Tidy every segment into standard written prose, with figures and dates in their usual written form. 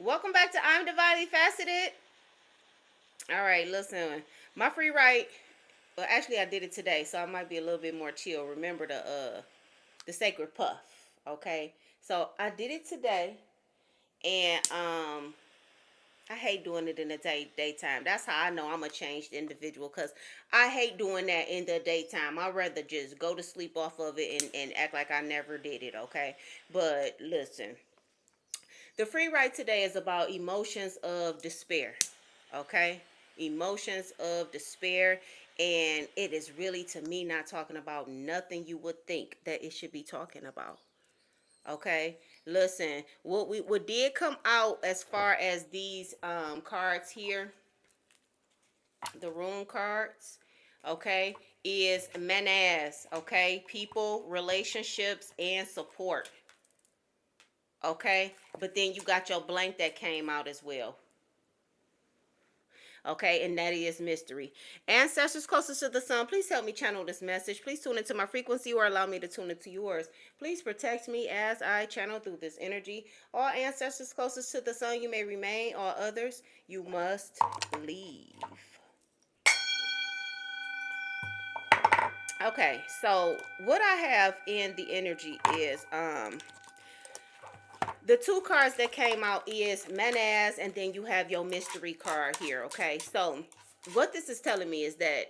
Welcome back to I'm Divinely Faceted. All right, listen. My free write. Well, actually, I did it today, so I might be a little bit more chill. Remember the sacred puff. Okay, so I did it today, and I hate doing it in the daytime. That's how I know I'm a changed individual, because I hate doing that in the daytime. I'd rather just go to sleep off of it and act like I never did it. Okay, but listen. The free write today is about emotions of despair. Okay? Emotions of despair. And it is really, to me, not talking about nothing you would think that it should be talking about. Okay? Listen, what did come out as far as these cards here, the rune cards, okay, is menace, okay? People, relationships, and support. Okay? But then you got your blank that came out as well. Okay, and that is mystery. Ancestors closest to the sun, please help me channel this message. Please tune into my frequency or allow me to tune into yours. Please protect me as I channel through this energy. All ancestors closest to the sun, you may remain. All others, you must leave. Okay, so what I have in the energy is the two cards that came out is Manaz, and then you have your mystery card here. Okay, so what this is telling me is that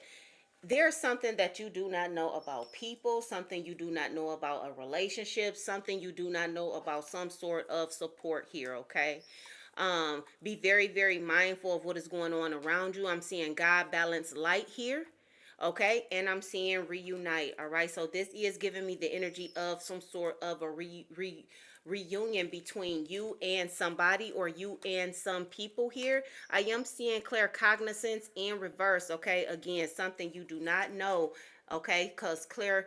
there's something that you do not know about people, something you do not know about a relationship, something you do not know about some sort of support here. Okay, be very, very mindful of what is going on around you. I'm seeing God balance light here. Okay, and I'm seeing reunite. All right, so this is giving me the energy of some sort of a reunion between you and somebody, or you and some people here. I am seeing clear cognizance in reverse. Okay, again, something you do not know. Okay, because clear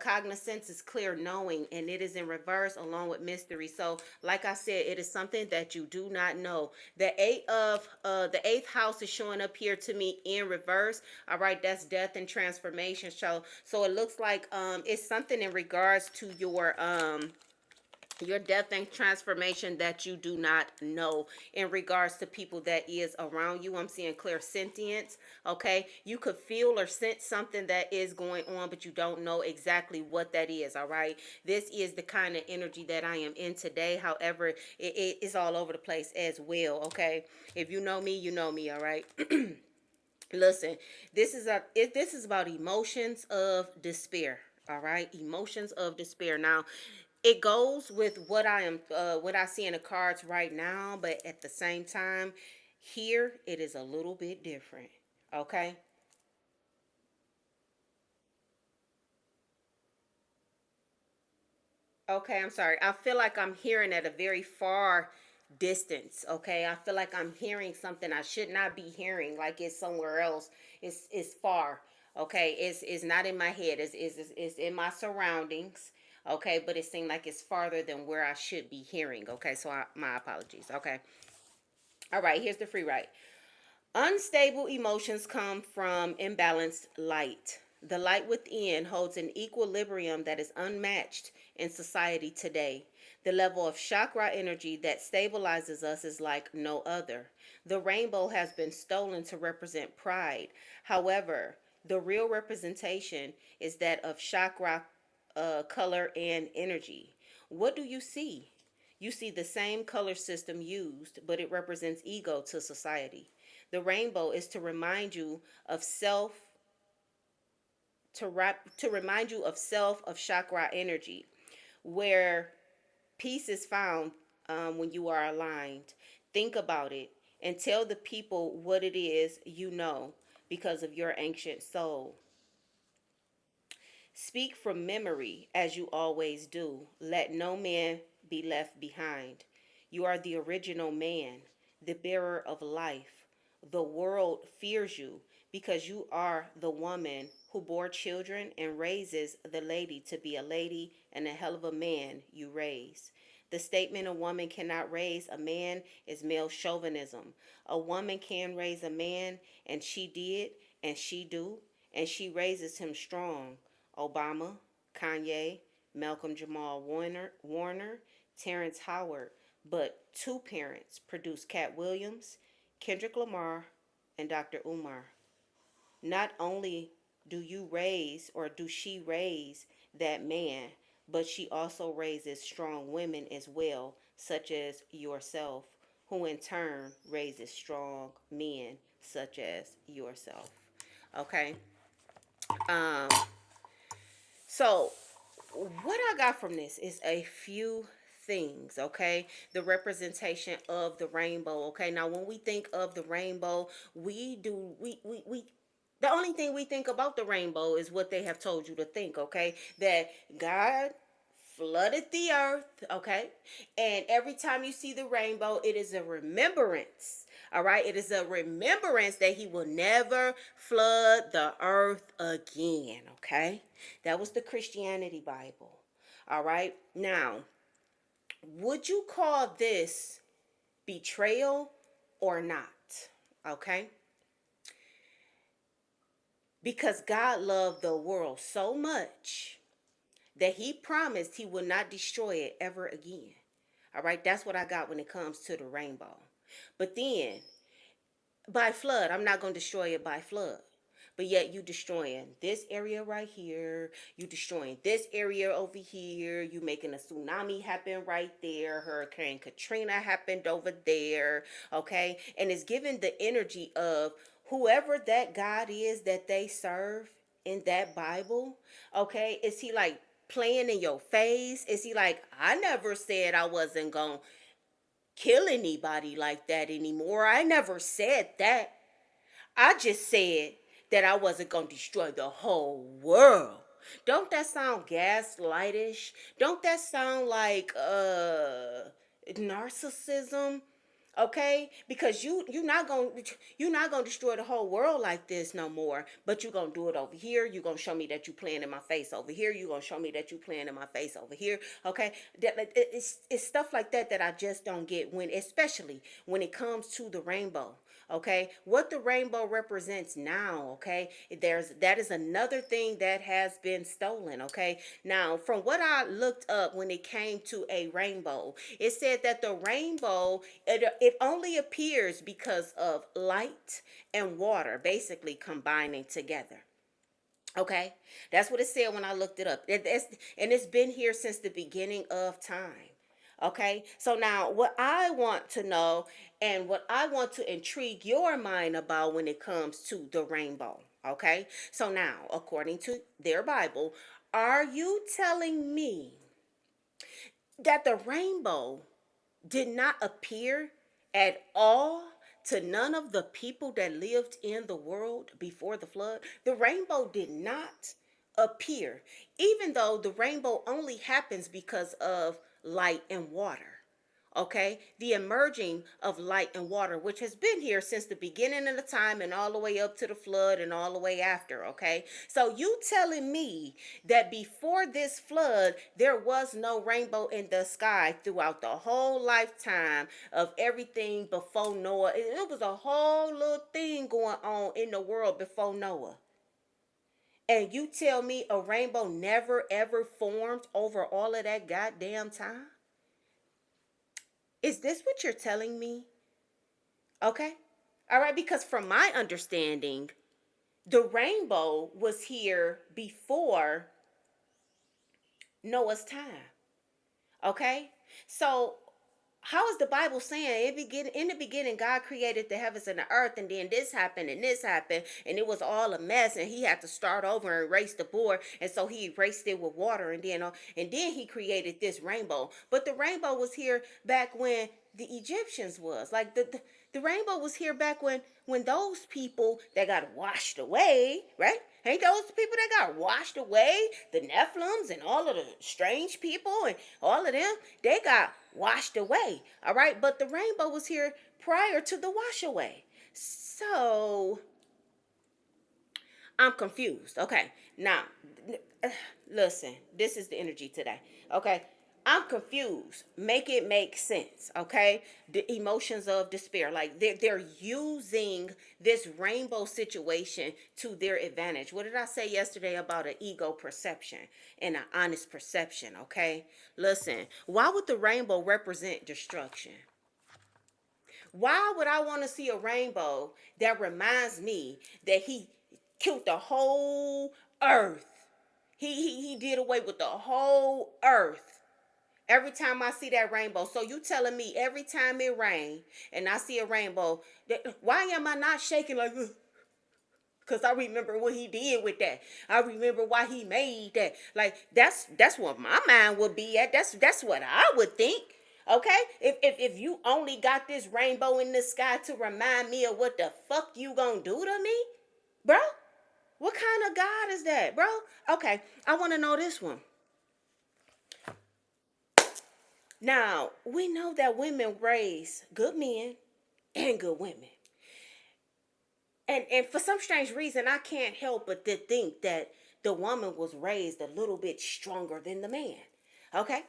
cognizance is clear knowing, and it is in reverse along with mystery. So like I said, it is something that you do not know. The eighth house is showing up here to me in reverse. All right, that's death and transformation. So it looks like it's something in regards to your death and transformation that you do not know in regards to people that is around you. I'm seeing clear sentience. Okay, you could feel or sense something that is going on, but you don't know exactly what that is. All right, this is the kind of energy that I am in today. However, it is all over the place as well. Okay, if you know me, you know me. All right. Listen, this is about emotions of despair. All right, emotions of despair. Now, it goes with what I see in the cards right now, but at the same time, here it is a little bit different. Okay. Okay, I'm sorry. I feel like I'm hearing at a very far distance. Okay, I feel like I'm hearing something I should not be hearing, like it's somewhere else. It's far. Okay, it's not in my head. It's in my surroundings. Okay, but it seemed like it's farther than where I should be hearing. Okay, so my apologies. Okay, all right. Here's the free write. Unstable emotions come from imbalanced light. The light within holds an equilibrium that is unmatched in society today. The level of chakra energy that stabilizes us is like no other. The rainbow has been stolen to represent pride. However, the real representation is that of chakra, color, and energy. What do you see? You see the same color system used, but it represents ego to society. The rainbow is to remind you of self, to remind you of self, of chakra energy, where peace is found when you are aligned. Think about it and tell the people what it is you know because of your ancient soul. Speak from memory as you always do. Let no man be left behind. You are the original man, the bearer of life. The world fears you because you are the woman who bore children and raises the lady to be a lady and a hell of a man you raise. The statement a woman cannot raise a man is male chauvinism. A woman can raise a man, and she did, and she do, and she raises him strong. Obama, Kanye, Malcolm Jamal Warner, Terrence Howard, but two parents produced Cat Williams, Kendrick Lamar, and Dr. Umar. Not only do she raise that man, but she also raises strong women as well, such as yourself, who in turn raises strong men, such as yourself. Okay. Um, so what I got from this is a few things, okay? The representation of the rainbow, okay? Now, when we think of the rainbow, we the only thing we think about the rainbow is what they have told you to think, okay? That God flooded the earth, okay? And every time you see the rainbow, it is a remembrance. All right, it is a remembrance that he will never flood the earth again, okay? That was the Christianity Bible. All right, now, would you call this betrayal or not? Okay, because God loved the world so much that he promised he will not destroy it ever again. All right, that's what I got when it comes to the rainbow. But then, by flood, I'm not going to destroy it by flood. But yet you destroying this area right here, you destroying this area over here, you making a tsunami happen right there, Hurricane Katrina happened over there, okay? And it's giving the energy of whoever that God is that they serve in that Bible, okay? Is he like playing in your face? Is he like, I never said I wasn't going to kill anybody like that anymore. I never said that. I just said that I wasn't going to destroy the whole world. Don't that sound gaslightish? Don't that sound like narcissism? Okay, because you're not gonna destroy the whole world like this no more, but you're gonna do it over here. You're gonna show me that you playing in my face over here. You're gonna show me that you playing in my face over here. Okay, it's stuff like that that I just don't get, when especially when it comes to the rainbow. Okay, what the rainbow represents now, okay, that is another thing that has been stolen. Okay, now from what I looked up when it came to a rainbow, it said that the rainbow, it only appears because of light and water basically combining together. Okay, that's what it said when I looked it up. And it's been here since the beginning of time. Okay, so now what I want to know and what I want to intrigue your mind about when it comes to the rainbow. Okay, so now, according to their Bible, are you telling me that the rainbow did not appear at all to none of the people that lived in the world before the flood? The rainbow did not appear, even though the rainbow only happens because of light and water. Okay, the emerging of light and water, which has been here since the beginning of the time and all the way up to the flood and all the way after. Okay, so you telling me that before this flood there was no rainbow in the sky throughout the whole lifetime of everything before Noah? It was a whole little thing going on in the world before Noah, and you tell me a rainbow never ever formed over all of that goddamn time? Is this what you're telling me? Okay. All right. Because from my understanding, the rainbow was here before Noah's time. Okay. So how is the Bible saying in the beginning God created the heavens and the earth, and then this happened and it was all a mess, and he had to start over and erase the board, and so he erased it with water, and then he created this rainbow. But the rainbow was here back when the Egyptians was like the rainbow was here back when those people that got washed away, right? Ain't those people that got washed away, the Nephilims and all of the strange people and all of them, they got washed away. All right, but the rainbow was here prior to the wash away. So I'm confused. Okay, now listen, this is the energy today. Okay, I'm confused. Make it make sense, okay? The emotions of despair, like they're using this rainbow situation to their advantage. What did I say yesterday about an ego perception and an honest perception, okay? Listen, why would the rainbow represent destruction? Why would I want to see a rainbow that reminds me that he killed the whole earth? He did away with the whole earth. Every time I see that rainbow. So you telling me every time it rain and I see a rainbow, why am I not shaking like this? Because I remember what he did with that. I remember why he made that. Like that's what my mind would be at. That's what I would think. Okay? If you only got this rainbow in the sky to remind me of what the fuck you gonna do to me, bro? What kind of God is that, bro? Okay, I want to know this one. Now, we know that women raise good men and good women. And for some strange reason, I can't help but to think that the woman was raised a little bit stronger than the man. Okay?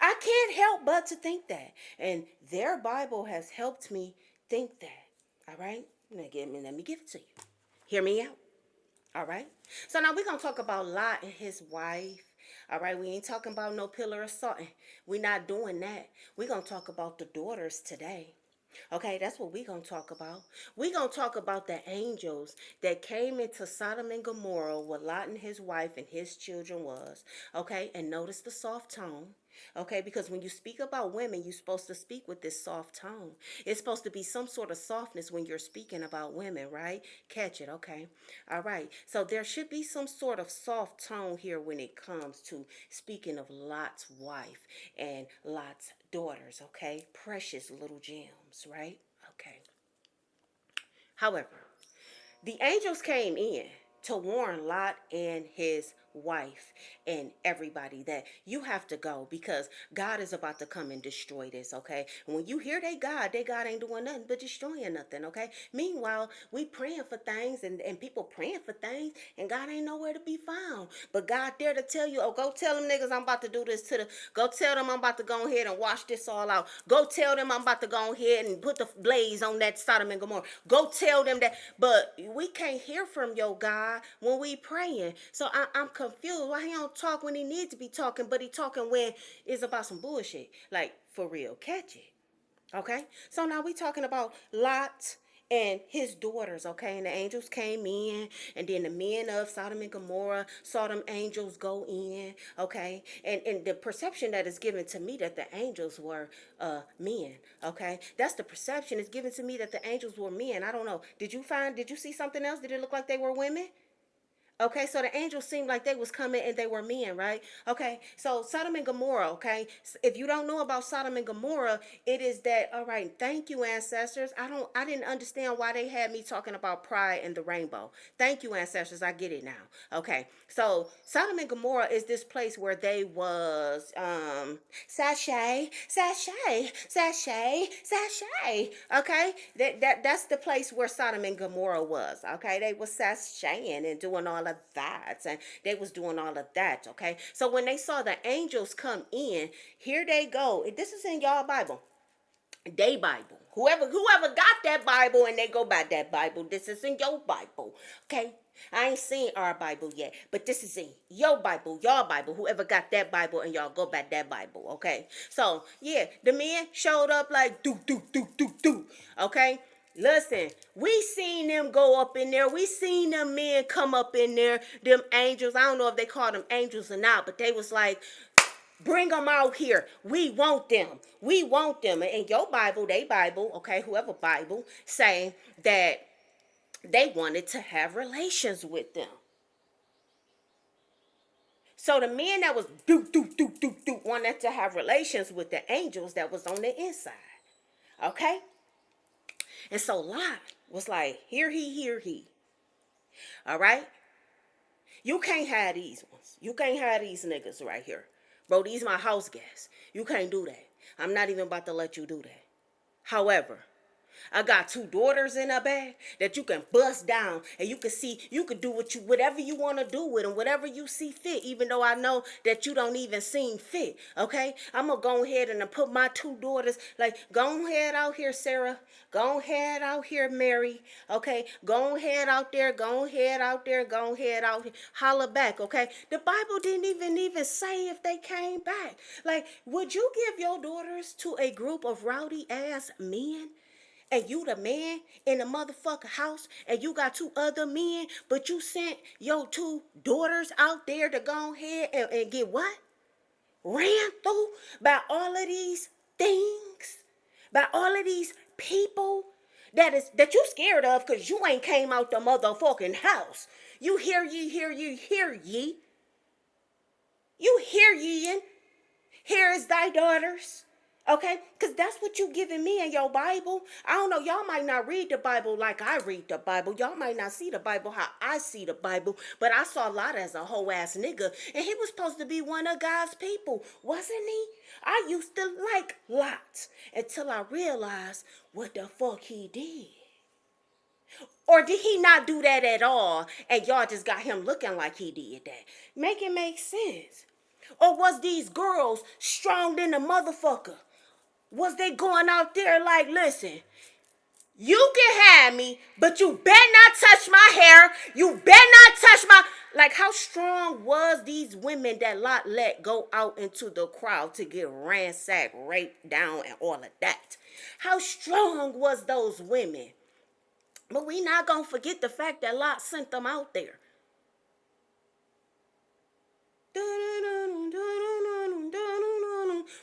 I can't help but to think that. And their Bible has helped me think that. All right? Let me give it to you. Hear me out. All right? So now we're going to talk about Lot and his wife. All right? We ain't talking about no pillar of salt. We're not doing that. We're going to talk about the daughters today. Okay, that's what we're going to talk about. We're going to talk about the angels that came into Sodom and Gomorrah where Lot and his wife and his children was. Okay, and notice the soft tone. Okay, because when you speak about women, you're supposed to speak with this soft tone. It's supposed to be some sort of softness when you're speaking about women, right? Catch it, okay? All right, so there should be some sort of soft tone here when it comes to speaking of Lot's wife and Lot's daughters, okay? Precious little gems, right? Okay. However, the angels came in to warn Lot and his wife and everybody that you have to go because God is about to come and destroy this, okay? And when you hear they God ain't doing nothing but destroying nothing, okay? Meanwhile, we praying for things and people praying for things and God ain't nowhere to be found. But God there to tell you, oh, go tell them niggas I'm about to do this go tell them I'm about to go ahead and wash this all out. Go tell them I'm about to go ahead and put the blaze on that Sodom and Gomorrah. Go tell them that. But we can't hear from your God when we praying. So I'm confused. Why he don't talk when he needs to be talking, but he talking when it's about some bullshit. Like, for real. Catch it. Okay? So now we talking about Lot and his daughters, okay? And the angels came in, and then the men of Sodom and Gomorrah saw them angels go in, okay? And the perception that is given to me that the angels were men, okay? That's the perception is given to me that the angels were men. I don't know. Did you see something else? Did it look like they were women? Okay, so the angels seemed like they was coming and they were men, right? Okay, so Sodom and Gomorrah, okay? If you don't know about Sodom and Gomorrah, it is that, all right, thank you, ancestors. I didn't understand why they had me talking about pride and the rainbow. Thank you, ancestors. I get it now. Okay, so Sodom and Gomorrah is this place where they was, sachet. Okay, that's the place where Sodom and Gomorrah was. Okay, they was sashaying and doing all of that, and they was doing all of that. Okay, so when they saw the angels come in, here they go. This is in y'all Bible. They Bible. Whoever got that Bible and they go by that Bible, this is in your Bible. Okay? I ain't seen our Bible yet, but this is in your Bible, y'all Bible. Whoever got that Bible and y'all go by that Bible, okay? So, yeah, the men showed up like do. Okay? Listen, we seen them go up in there. We seen them men come up in there. Them angels. I don't know if they called them angels or not, but they was like, bring them out here. We want them. We want them. And your Bible, they Bible, okay, whoever Bible, say that they wanted to have relations with them. So the men that was wanted to have relations with the angels that was on the inside. Okay? And so Lot was like, hear he. All right? You can't have these ones. You can't have these niggas right here. Bro, these my house guests. You can't do that. I'm not even about to let you do that. However, I got two daughters in a bag that you can bust down and you can see, you can do whatever you want to do with them, whatever you see fit, even though I know that you don't even seem fit. Okay, I'm gonna go ahead and put my two daughters, like, go ahead out here, Sarah. Go ahead out here, Mary. Okay, go ahead out there, go ahead out there, go ahead out here. Holler back, okay? The Bible didn't even say if they came back. Like, would you give your daughters to a group of rowdy ass men? And you the man in the motherfucker house, and you got two other men, but you sent your two daughters out there to go ahead and get what? Ran through by all of these things, by all of these people that you scared of because you ain't came out the motherfucking house. You hear ye, hear ye, hear ye. You hear ye, and here is thy daughters. Okay, because that's what you giving me in your Bible. I don't know, y'all might not read the Bible like I read the Bible. Y'all might not see the Bible how I see the Bible. But I saw Lot as a whole ass nigga. And he was supposed to be one of God's people, wasn't he? I used to like Lot until I realized what the fuck he did. Or did he not do that at all? And y'all just got him looking like he did that. Make it make sense. Or was these girls strong than a motherfucker? Was they going out there like, listen, you can have me, but you better not touch my hair. You better not touch my... Like, how strong was these women that Lot let go out into the crowd to get ransacked, raped down, and all of that? How strong was those women? But we not going to forget the fact that Lot sent them out there.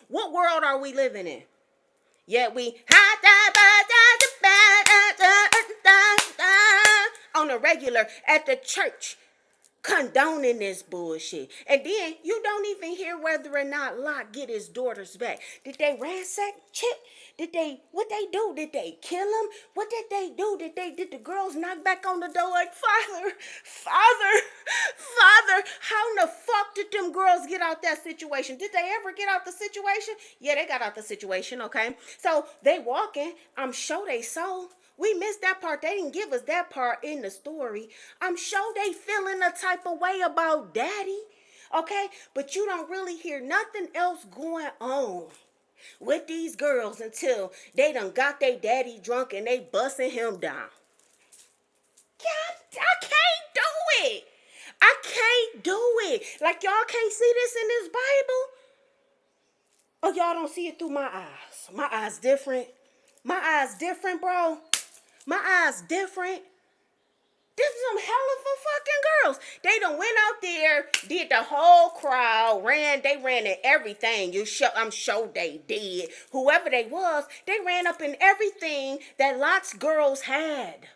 What world are we living in? Yet we on the regular at the church condoning this bullshit. And then you don't even hear whether or not Lot get his daughters back. Did they ransack Chip? What they do? Did they kill him? What did they do? Did the girls knock back on the door like, Father, how in the fuck did them girls get out that situation? Did they ever get out the situation? Yeah, they got out the situation, okay? So they walking, I'm sure they saw. We missed that part. They didn't give us that part in the story. I'm sure they feeling a type of way about daddy, okay? But you don't really hear nothing else going on with these girls until they done got their daddy drunk and they busting him down. Yeah, I can't do it. I can't do it. Like, y'all can't see this in this Bible? Oh, y'all don't see it through my eyes. My eyes different. My eyes different, bro. My eyes different. This is some hell of a fucking girls. They done went out there, did the whole crowd, they ran in everything. I'm sure they did. Whoever they was, they ran up in everything that Lot's girls had.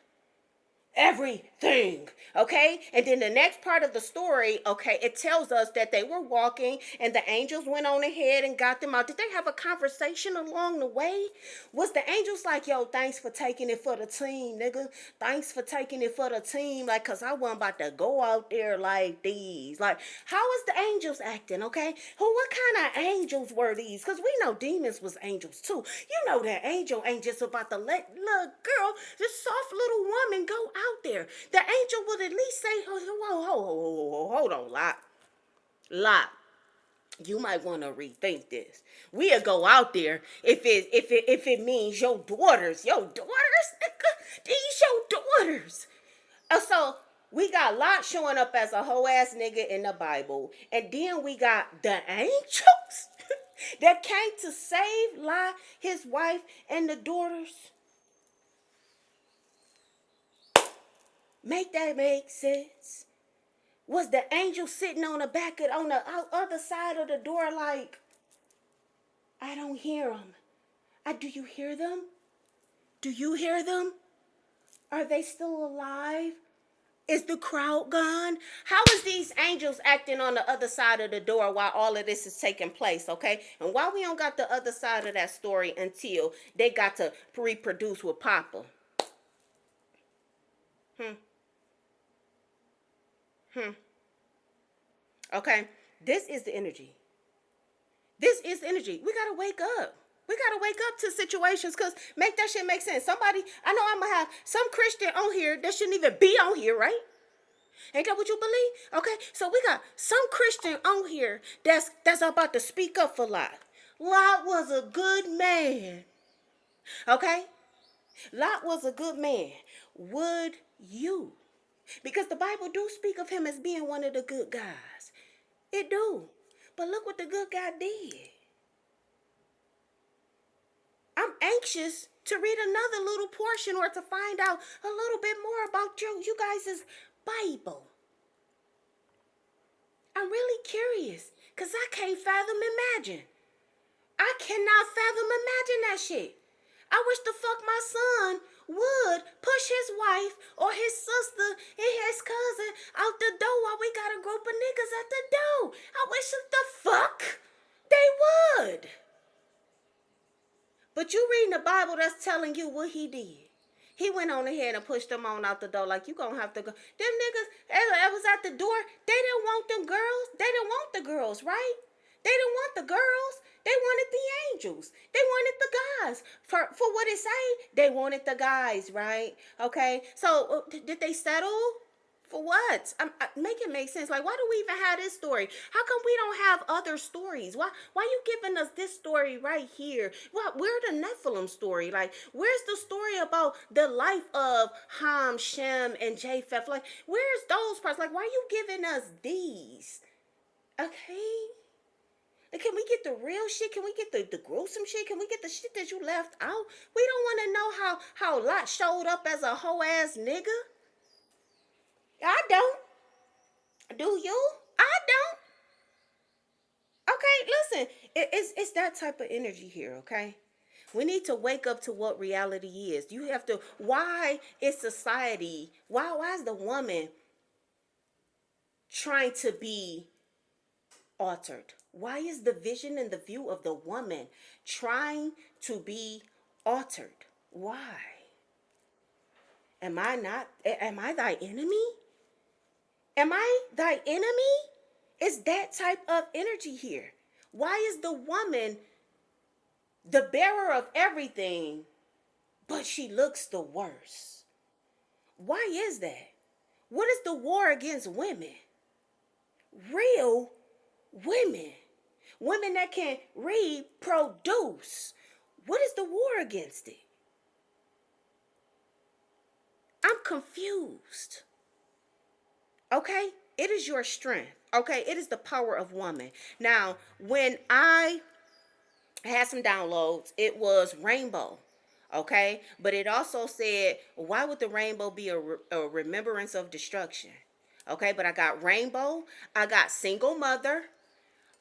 Everything, okay? And then the next part of the story, okay, it tells us that they were walking and the angels went on ahead and got them out. Did they have a conversation along the way? Was the angels like, yo, thanks for taking it for the team, nigga? Thanks for taking it for the team, like, cause I wasn't about to go out there like these. Like, how is the angels acting, okay? What kind of angels were these? Cause we know demons was angels too. You know that angel ain't just about to let little girl, this soft little woman go out there. The angel would at least say, hold on, Lot. You might want to rethink this. We'll go out there if it means your daughters, these your daughters. So we got Lot showing up as a whole ass nigga in the Bible, and then we got the angels that came to save Lot, his wife, and the daughters. Make that make sense? Was the angel sitting on the other side of the door like, I don't hear them. Do you hear them? Do you hear them? Are they still alive? Is the crowd gone? How is these angels acting on the other side of the door while all of this is taking place, okay? And why we don't got the other side of that story until they got to reproduce with Papa? Okay, this is the energy. This is energy. We gotta wake up. We gotta wake up to situations, cause make that shit make sense. Somebody, I know I'm gonna have some Christian on here that shouldn't even be on here, right? Ain't that what you believe? Okay, so we got some Christian on here that's about to speak up for Lot. Lot was a good man. Okay? Lot was a good man. Would you? Because the Bible do speak of him as being one of the good guys. It do. But look what the good guy did. I'm anxious to read another little portion or to find out a little bit more about you guys' Bible. I'm really curious because I can't fathom imagine. I cannot fathom imagine that shit. I wish the fuck my son would push his wife or his sister and his cousin out the door while we got a group of niggas at the door. I wish the fuck they would. But you reading the Bible that's telling you what he did. He went on ahead and pushed them on out the door like you gonna have to go. Them niggas that was at the door, they didn't want them girls. They didn't want the girls, right? They didn't want the girls. They wanted the angels. They wanted the guys. For what it say, they wanted the guys, right? Okay. So did they settle? For what? Make it make sense. Like, why do we even have this story? How come we don't have other stories? Why you giving us this story right here? Where's the Nephilim story? Like, where's the story about the life of Ham, Shem, and Japheth? Like, where's those parts? Like, why you giving us these? Okay? Like, can we get the real shit? Can we get the gruesome shit? Can we get the shit that you left out? We don't want to know how Lot showed up as a hoe ass nigga. I don't. Do you? I don't. Okay, listen. It's that type of energy here, okay? We need to wake up to what reality is. You have to, why is society, why is the woman trying to be altered? Why is the vision and the view of the woman trying to be altered? Why? Am I thy enemy? Am I thy enemy? It's that type of energy here. Why is the woman the bearer of everything, but she looks the worst? Why is that? What is the war against women? Real women. Women that can reproduce. What is the war against it? I'm confused. Okay? It is your strength. Okay? It is the power of woman. Now, when I had some downloads, it was rainbow. Okay? But it also said, why would the rainbow be a remembrance of destruction? Okay? But I got rainbow. I got single mother.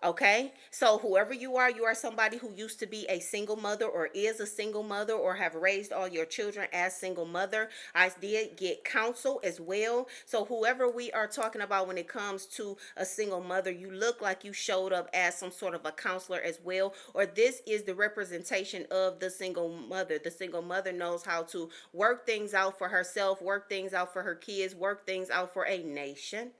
Okay, so whoever you are somebody who used to be a single mother or is a single mother or have raised all your children as single mother. I did get counsel as well. So whoever we are talking about when it comes to a single mother, you look like you showed up as some sort of a counselor as well, or this is the representation of the single mother. The single mother knows how to work things out for herself, work things out for her kids, work things out for a nation.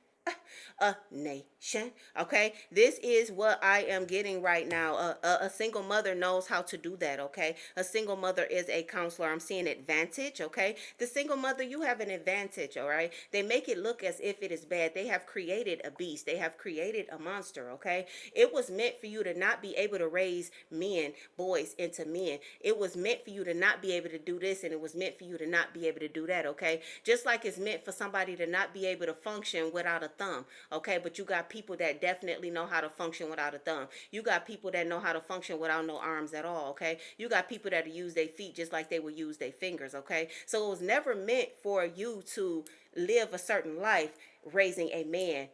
A nation. Okay, this is what I am getting right now. A single mother knows how to do that. Okay, a single mother is a counselor. I'm seeing advantage. Okay, the single mother, you have an advantage. All right, they make it look as if it is bad. They have created a beast, they have created a monster. Okay, it was meant for you to not be able to raise men, boys into men. It was meant for you to not be able to do this, and it was meant for you to not be able to do that. Okay, just like it's meant for somebody to not be able to function without a thumb. Okay, but you got people that definitely know how to function without a thumb. You got people that know how to function without no arms at all. Okay, you got people that use their feet just like they would use their fingers. Okay, so it was never meant for you to live a certain life raising a man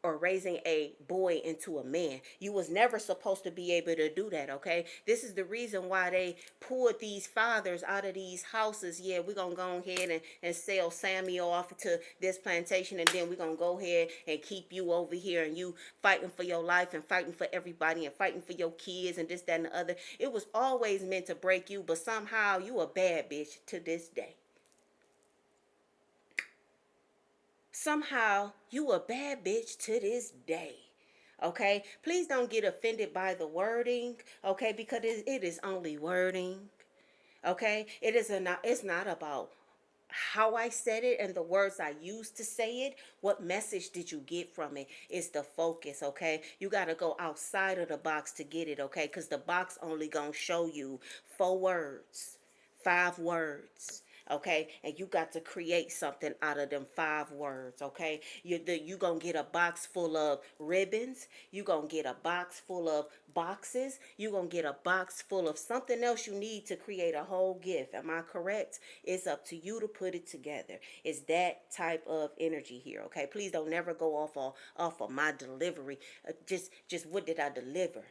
or raising a boy into a man. You was never supposed to be able to do that. Okay, this is the reason why they pulled these fathers out of these houses. Yeah, we're gonna go ahead and sell Sammy off to this plantation, and then we're gonna go ahead and keep you over here, and you fighting for your life and fighting for everybody and fighting for your kids and this, that, and the other. It was always meant to break you, but somehow you a bad bitch to this day. Somehow you a bad bitch to this day. Okay, please don't get offended by the wording. Okay, because it is only wording. Okay, it's not about how I said it and the words I used to say it. What message did you get from it? It's the focus, okay? You got to go outside of the box to get it, okay? Because the box only going to show you 4 words, 5 words. Okay, and you got to create something out of them 5 words. Okay, you gonna get a box full of ribbons. You gonna get a box full of boxes. You gonna get a box full of something else you need to create a whole gift. Am I correct? It's up to you to put it together. It's that type of energy here. Okay, please don't never go off of my delivery. Just what did I deliver?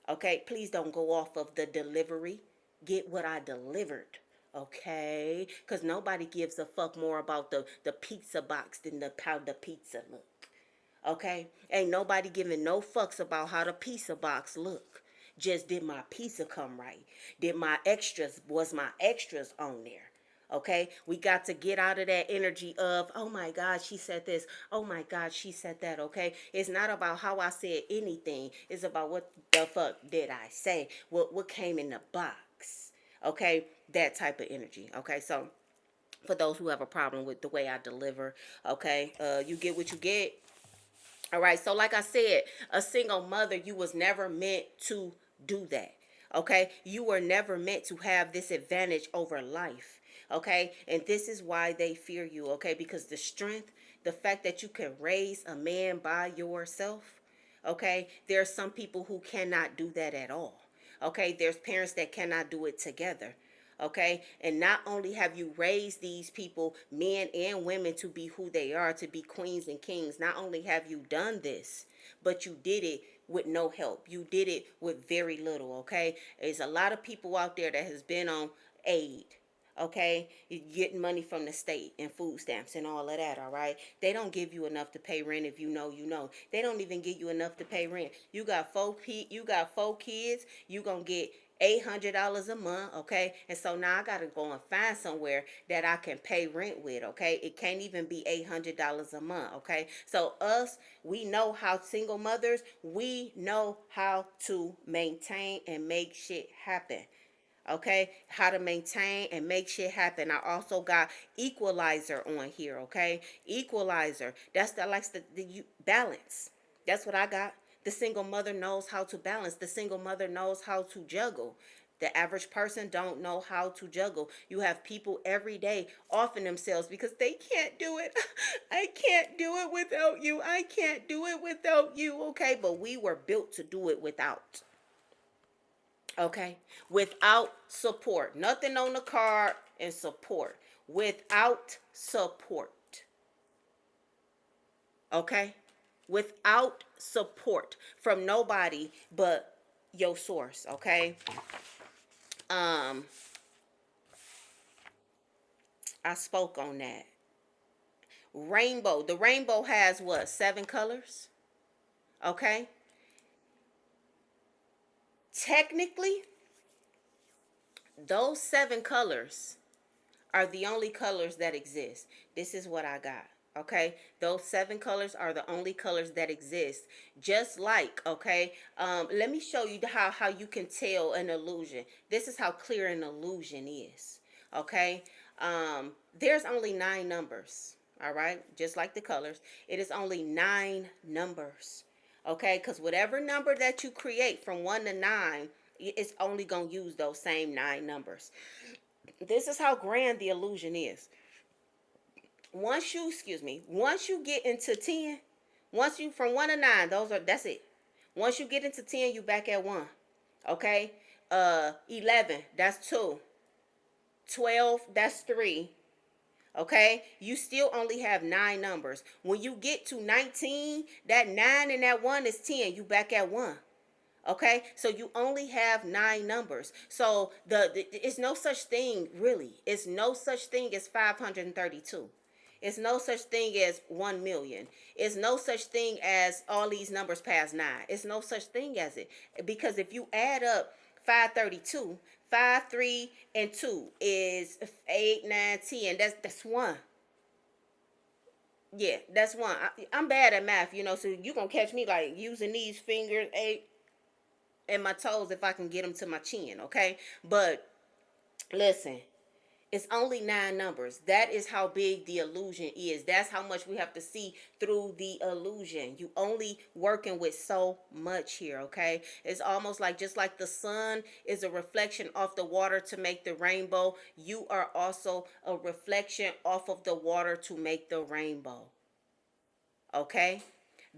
Okay, please don't go off of the delivery. Get what I delivered. Okay, because nobody gives a fuck more about the pizza box than how the pizza look. Okay, ain't nobody giving no fucks about how the pizza box look. Just did my pizza come right? Did my extras, was my extras on there? Okay, we got to get out of that energy of, oh my God, she said this, oh my God, she said that. Okay, it's not about how I said anything, it's about what the fuck did I say, what came in the box. Okay, that type of energy. Okay, so for those who have a problem with the way I deliver, okay, you get what you get. All right, so like I said, a single mother, you was never meant to do that. Okay, you were never meant to have this advantage over life. Okay, and this is why they fear you. Okay, because the strength, the fact that you can raise a man by yourself. Okay, there are some people who cannot do that at all. Okay, there's parents that cannot do it together. Okay, and not only have you raised these people, men and women, to be who they are, to be queens and kings, not only have you done this, but you did it with no help. You did it with very little. Okay, there's a lot of people out there that has been on aid. Okay, you getting money from the state and food stamps and all of that. All right, they don't give you enough to pay rent. If you know, you know, they don't even give you enough to pay rent. You got 4 kids, you gonna get $800 a month. Okay, and so now I gotta go and find somewhere that I can pay rent with. Okay, it can't even be $800 a month. Okay, so us, we know how, single mothers, we know how to maintain and make shit happen. Okay, how to maintain and make shit happen. I also got equalizer on here. Okay, equalizer, that's that likes the balance. That's what I got. The single mother knows how to balance. The single mother knows how to juggle. The average person don't know how to juggle. You have people every day offing themselves because they can't do it. I can't do it without you. I can't do it without you. Okay, but we were built to do it without. Okay, without support, nothing on the card, and support. Without support. Okay, without support from nobody but your source. Okay, um I spoke on that. Rainbow, the rainbow has what, 7 colors? Okay, technically those 7 colors are the only colors that exist. This is what I got. Okay, those 7 colors are the only colors that exist. Just like, okay, let me show you how you can tell an illusion. This is how clear an illusion is. Okay, there's only 9 numbers. All right, just like the colors, it is only 9 numbers. Okay, because whatever number that you create from 1 to 9, it's only gonna use those same 9 numbers. This is how grand the illusion is. Once you get into 10, once you from 1 to 9, that's it. Once you get into 10, you back at 1. Okay, 11, that's 2. 12, that's 3. Okay, you still only have 9 numbers. When you get to 19, that 9 and that 1 is 10. You back at 1. Okay, so you only have 9 numbers. So it's no such thing, really. It's no such thing as 532. It's no such thing as 1 million. It's no such thing as all these numbers past 9. It's no such thing as it. Because if you add up 532, 5, 3, and 2 is 8, 9, 10. That's 1. Yeah, that's one. I'm bad at math, so you gonna catch me like using these fingers, and my toes if I can get them to my chin, okay? But listen, it's only nine numbers. That is how big the illusion is. That's how much we have to see through the illusion. You only working with so much here, okay? It's almost like just like the sun is a reflection off the water to make the rainbow, you are also a reflection off of the water to make the rainbow. Okay,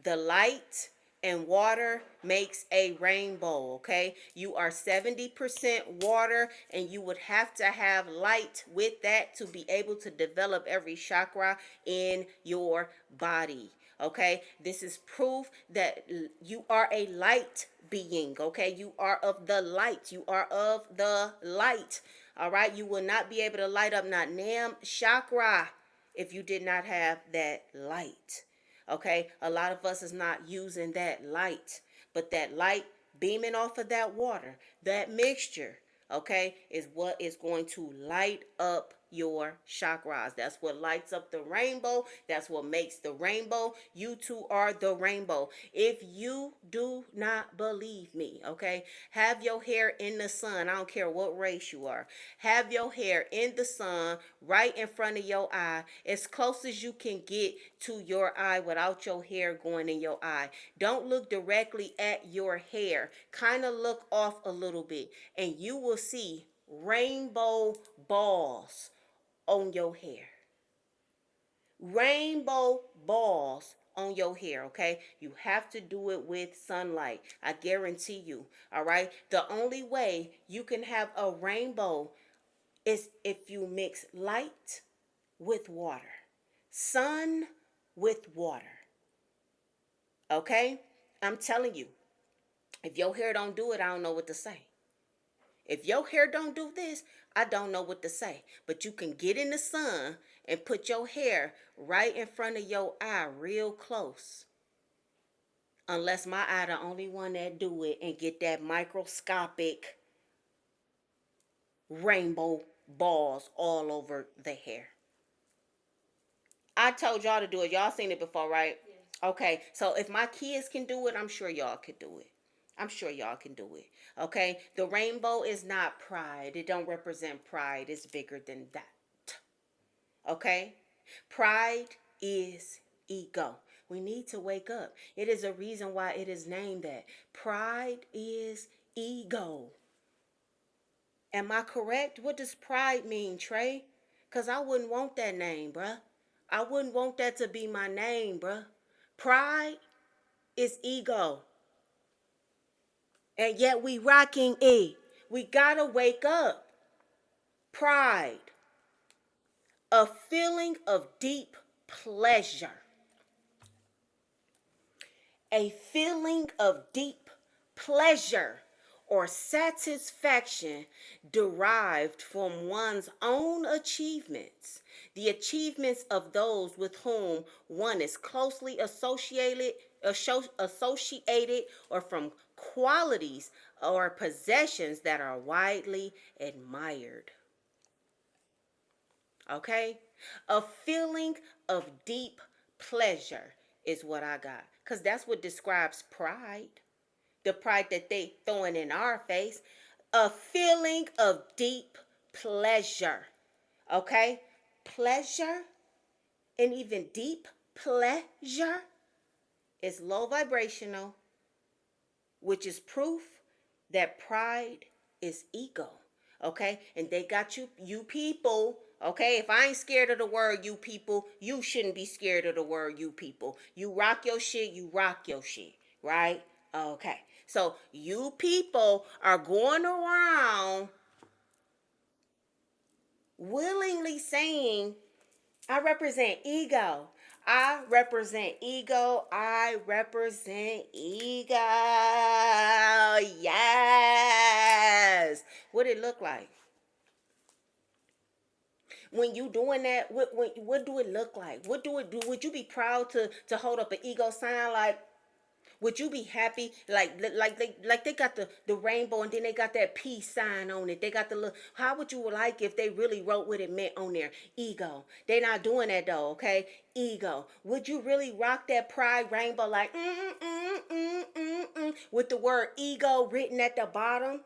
the light and water makes a rainbow. Okay, you are 70% water, and you would have to have light with that to be able to develop every chakra in your body. Okay, this is proof that you are a light being. Okay, you are of the light, you are of the light. All right, you will not be able to light up not nam chakra if you did not have that light. Okay, a lot of us is not using that light, but that light beaming off of that water, that mixture, okay, is what is going to light up your chakras. That's what lights up the rainbow. That's what makes the rainbow. You two are the rainbow. If you do not believe me, okay, have your hair in the sun. I don't care what race you are. Have your hair in the sun right in front of your eye, as close as you can get to your eye without your hair going in your eye. Don't look directly at your hair. Kind of look off a little bit, and you will see rainbow balls on your hair. Rainbow balls on your hair, okay? You have to do it with sunlight. I guarantee you, all right? The only way you can have a rainbow is if you mix light with water, sun with water, okay? I'm telling you, if your hair don't do it, I don't know what to say. If your hair don't do this, I don't know what to say. But you can get in the sun and put your hair right in front of your eye real close. Unless my eye the only one that do it and get that microscopic rainbow balls all over the hair. I told y'all to do it. Y'all seen it before, right? Yes. Okay, so if my kids can do it, I'm sure y'all could do it. I'm sure y'all can do it. Okay, the rainbow is not pride. It don't represent pride. It's bigger than that. Okay, pride is ego. We need to wake up. It is a reason why it is named that. Pride is ego. Am I correct? What does pride mean, Trey? Because I wouldn't want that name, bruh. I wouldn't want that to be my name, bruh. Pride is ego. And yet we rocking it. We gotta wake up. Pride. A feeling of deep pleasure. A feeling of deep pleasure or satisfaction derived from one's own achievements, the achievements of those with whom one is closely associated, or from qualities or possessions that are widely admired. Okay? A feeling of deep pleasure is what I got. Because that's what describes pride. The pride that they throwing in our face. A feeling of deep pleasure. Okay? Pleasure and even deep pleasure is low vibrational, which is proof that pride is ego. Okay, and they got you people. Okay, if I ain't scared of the word you people, you shouldn't be scared of the word you people. You rock your shit, you rock your shit, right? Okay, so you people are going around willingly saying, I represent ego. I represent ego. I represent ego. Yes. What it look like? When you doing that, what do it look like? What do it do? Would you be proud to hold up an ego sign like, Would you be happy like they got the rainbow and then they got that peace sign on it? They got the look. How would you like if they really wrote what it meant on there? Ego. They not doing that though, okay? Ego. Would you really rock that pride rainbow like with the word ego written at the bottom?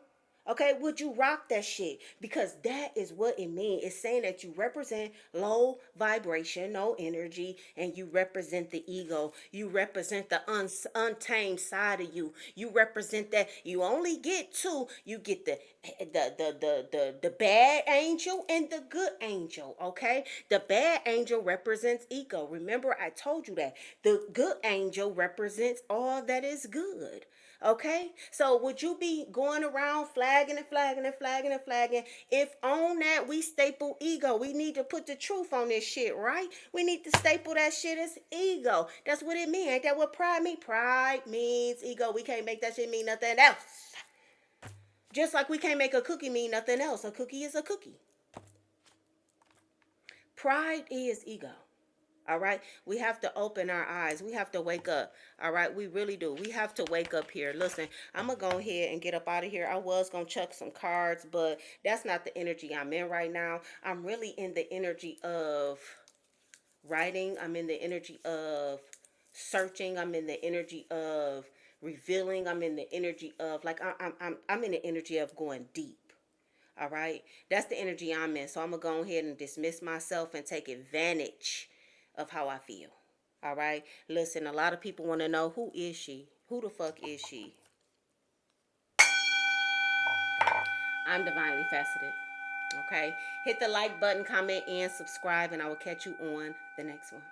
Okay, would you rock that shit? Because that is what it means. It's saying that you represent low vibration, no energy, and you represent the ego. You represent the untamed side of you. You represent that you only get two. You get the bad angel and the good angel. Okay, the bad angel represents ego. Remember, I told you that the good angel represents all that is good. Okay, so would you be going around flagging and flagging and flagging and flagging if on that we staple ego? We need to put the truth on this shit, right? We need to staple that shit as ego. That's what it means. Ain't that what pride means? Pride means ego. We can't make that shit mean nothing else. Just like we can't make a cookie mean nothing else. A cookie is a cookie. Pride is ego. All right. We have to open our eyes. We have to wake up. All right. We really do. We have to wake up here. Listen, I'm going to go ahead and get up out of here. I was going to chuck some cards, but that's not the energy I'm in right now. I'm really in the energy of writing. I'm in the energy of searching. I'm in the energy of revealing. I'm in the energy of like I'm in the energy of going deep. All right. That's the energy I'm in. So I'm going to go ahead and dismiss myself and take advantage of how I feel. All right. Listen, a lot of people want to know, who is she? Who the fuck is she? I'm divinely faceted. Okay. Hit the like button, comment, and subscribe, and I will catch you on the next one.